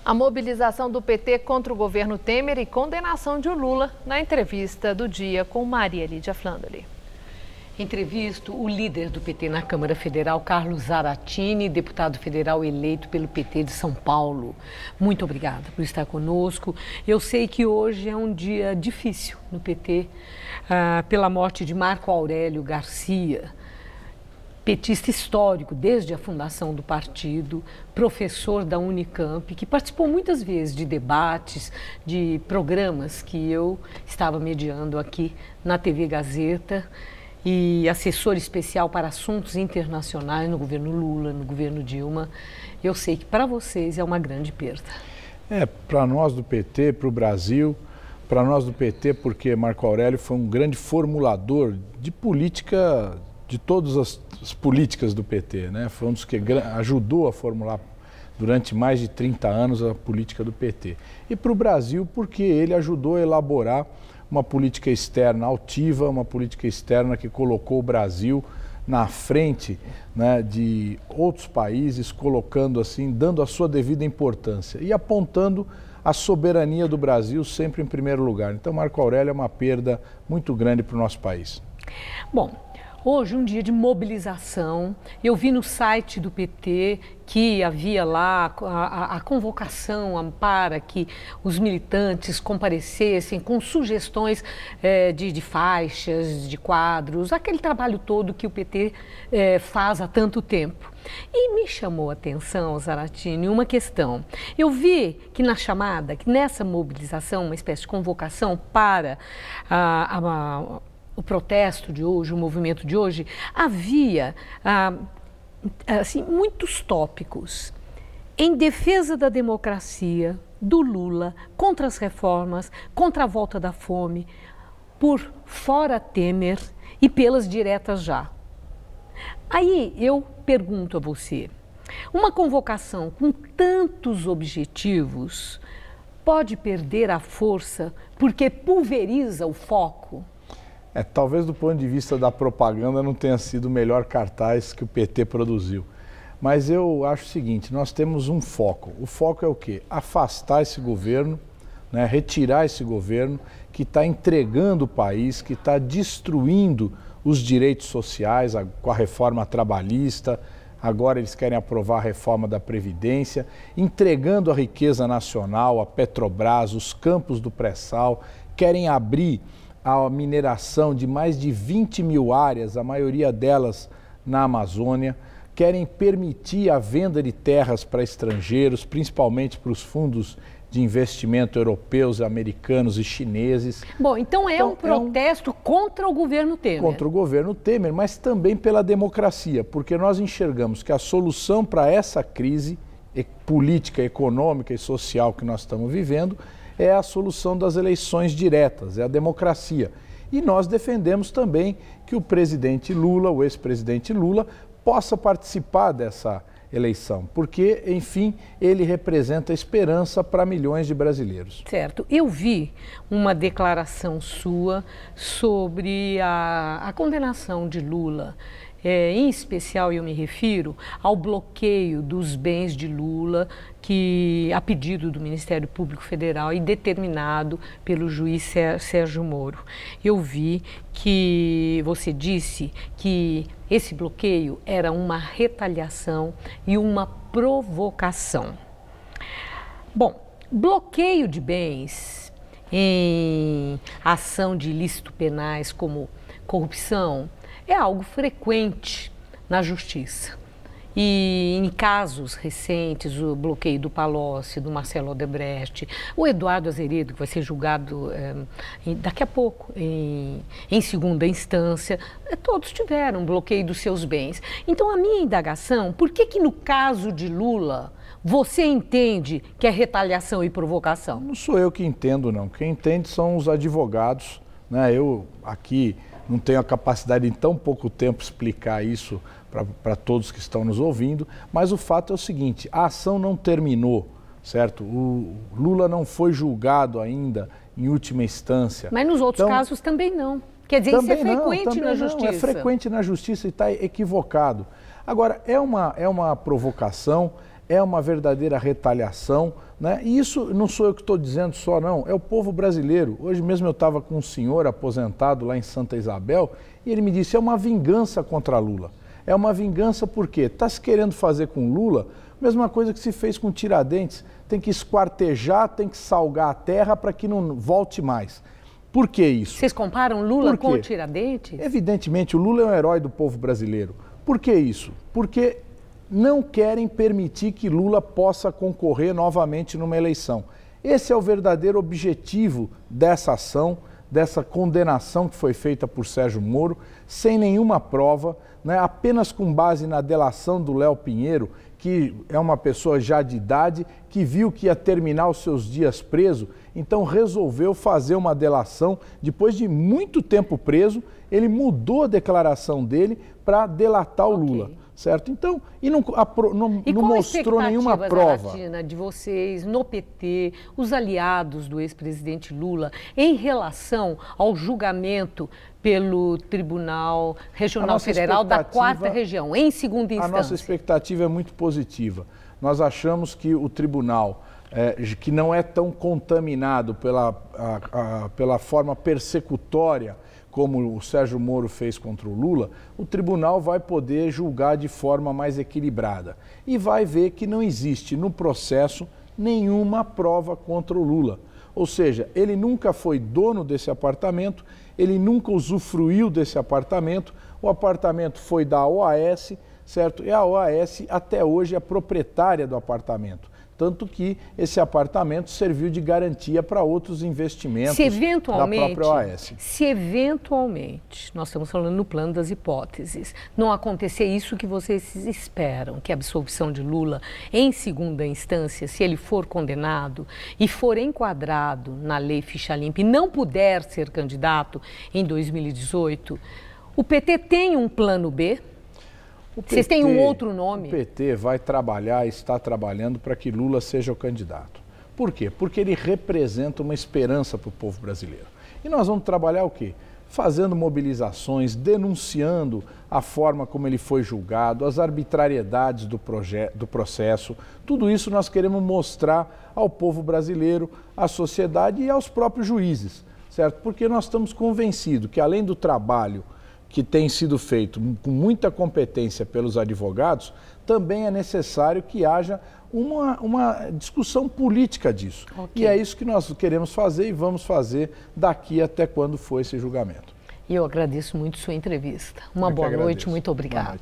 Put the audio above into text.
A mobilização do PT contra o governo Temer e condenação de Lula na entrevista do dia com Maria Lídia Flandoli. Entrevisto o líder do PT na Câmara Federal, Carlos Zaratini, deputado federal eleito pelo PT de São Paulo. Muito obrigada por estar conosco. Eu sei que hoje é um dia difícil no PT, pela morte de Marco Aurélio Garcia, petista histórico desde a fundação do partido, professor da Unicamp, que participou muitas vezes de debates, de programas que eu estava mediando aqui na TV Gazeta, e assessor especial para assuntos internacionais no governo Lula, no governo Dilma. Eu sei que para vocês é uma grande perda. Para nós do PT, para o Brasil, para nós do PT, porque Marco Aurélio foi um grande formulador de política, de todas as políticas do PT, né? Foi um dos que ajudou a formular durante mais de 30 anos a política do PT. E para o Brasil, porque ele ajudou a elaborar uma política externa altiva, uma política externa que colocou o Brasil na frente, né, de outros países, colocando assim, dando a sua devida importância e apontando a soberania do Brasil sempre em primeiro lugar. Então, Marco Aurélio é uma perda muito grande para o nosso país. Bom, hoje um dia de mobilização. Eu vi no site do PT que havia lá a convocação para que os militantes comparecessem com sugestões de faixas, de quadros, aquele trabalho todo que o PT faz há tanto tempo. E me chamou a atenção, Zaratini, uma questão. Eu vi que na chamada, que nessa mobilização, uma espécie de convocação para o protesto de hoje, o movimento de hoje, havia assim, muitos tópicos em defesa da democracia, do Lula, contra as reformas, contra a volta da fome, por fora Temer e pelas diretas já. Aí eu pergunto a você, uma convocação com tantos objetivos pode perder a força porque pulveriza o foco? Talvez do ponto de vista da propaganda não tenha sido o melhor cartaz que o PT produziu. Mas eu acho o seguinte, nós temos um foco. O foco é o quê? Afastar esse governo, né, retirar esse governo que está entregando o país, que está destruindo os direitos sociais com a reforma trabalhista. Agora eles querem aprovar a reforma da Previdência, entregando a riqueza nacional, a Petrobras, os campos do pré-sal, querem abrir a mineração de mais de 20 mil áreas, a maioria delas na Amazônia, querem permitir a venda de terras para estrangeiros, principalmente para os fundos de investimento europeus, americanos e chineses. Bom, então um protesto contra o governo Temer. Contra o governo Temer, mas também pela democracia, porque nós enxergamos que a solução para essa crise política, econômica e social que nós estamos vivendo é a solução das eleições diretas, é a democracia. E nós defendemos também que o presidente Lula, o ex-presidente Lula, possa participar dessa eleição, porque, enfim, ele representa esperança para milhões de brasileiros. Certo. Eu vi uma declaração sua sobre a condenação de Lula. Em especial, eu me refiro ao bloqueio dos bens de Lula, que a pedido do Ministério Público Federal e determinado pelo juiz Sérgio Moro. Eu vi que você disse que esse bloqueio era uma retaliação e uma provocação. Bom, bloqueio de bens em ação de ilícitos penais como corrupção é algo frequente na justiça. E em casos recentes, o bloqueio do Palocci, do Marcelo Odebrecht, o Eduardo Azeredo, que vai ser julgado daqui a pouco em segunda instância, todos tiveram bloqueio dos seus bens. Então, a minha indagação, por que no caso de Lula você entende que é retaliação e provocação? Não sou eu que entendo, não. Quem entende são os advogados, né? Eu aqui não tenho a capacidade em tão pouco tempo explicar isso para todos que estão nos ouvindo, mas o fato é o seguinte, a ação não terminou, certo? O Lula não foi julgado ainda em última instância. Mas nos outros casos também não. Quer dizer, isso é frequente na justiça. É frequente na justiça e está equivocado. Agora, é uma provocação, é uma verdadeira retaliação, né? E isso não sou eu que estou dizendo só, não, é o povo brasileiro. Hoje mesmo eu estava com um senhor aposentado lá em Santa Isabel e ele me disse, é uma vingança contra Lula. É uma vingança porque está se querendo fazer com Lula mesma coisa que se fez com Tiradentes. Tem que esquartejar, tem que salgar a terra para que não volte mais. Por que isso? Vocês comparam Lula com Tiradentes? Evidentemente, o Lula é um herói do povo brasileiro. Por que isso? Porque não querem permitir que Lula possa concorrer novamente numa eleição. Esse é o verdadeiro objetivo dessa ação, dessa condenação que foi feita por Sérgio Moro, sem nenhuma prova, né, apenas com base na delação do Léo Pinheiro, que é uma pessoa já de idade, que viu que ia terminar os seus dias preso, então resolveu fazer uma delação. Depois de muito tempo preso, ele mudou a declaração dele para delatar o Lula. Certo? Então, e não mostrou nenhuma prova. Zaratina, de vocês, no PT, os aliados do ex-presidente Lula, em relação ao julgamento pelo Tribunal Regional Federal da 4ª Região, em segunda instância? A nossa expectativa é muito positiva. Nós achamos que o tribunal, que não é tão contaminado pela forma persecutória como o Sérgio Moro fez contra o Lula, o tribunal vai poder julgar de forma mais equilibrada. E vai ver que não existe no processo nenhuma prova contra o Lula. Ou seja, ele nunca foi dono desse apartamento, ele nunca usufruiu desse apartamento, o apartamento foi da OAS, certo? E a OAS até hoje é proprietária do apartamento. Tanto que esse apartamento serviu de garantia para outros investimentos da própria OAS. Se eventualmente, nós estamos falando no plano das hipóteses, não acontecer isso que vocês esperam, que a absolvição de Lula em segunda instância, se ele for condenado e for enquadrado na lei ficha limpa e não puder ser candidato em 2018, o PT tem um plano B? Vocês têm um outro nome? O PT vai trabalhar, está trabalhando para que Lula seja o candidato. Por quê? Porque ele representa uma esperança para o povo brasileiro. E nós vamos trabalhar o quê? Fazendo mobilizações, denunciando a forma como ele foi julgado, as arbitrariedades do processo. Tudo isso nós queremos mostrar ao povo brasileiro, à sociedade e aos próprios juízes, certo? Porque nós estamos convencidos que, além do trabalho que tem sido feito com muita competência pelos advogados, também é necessário que haja uma discussão política disso. E é isso que nós queremos fazer e vamos fazer daqui até quando for esse julgamento. E eu agradeço muito sua entrevista. Uma boa noite, muito obrigada.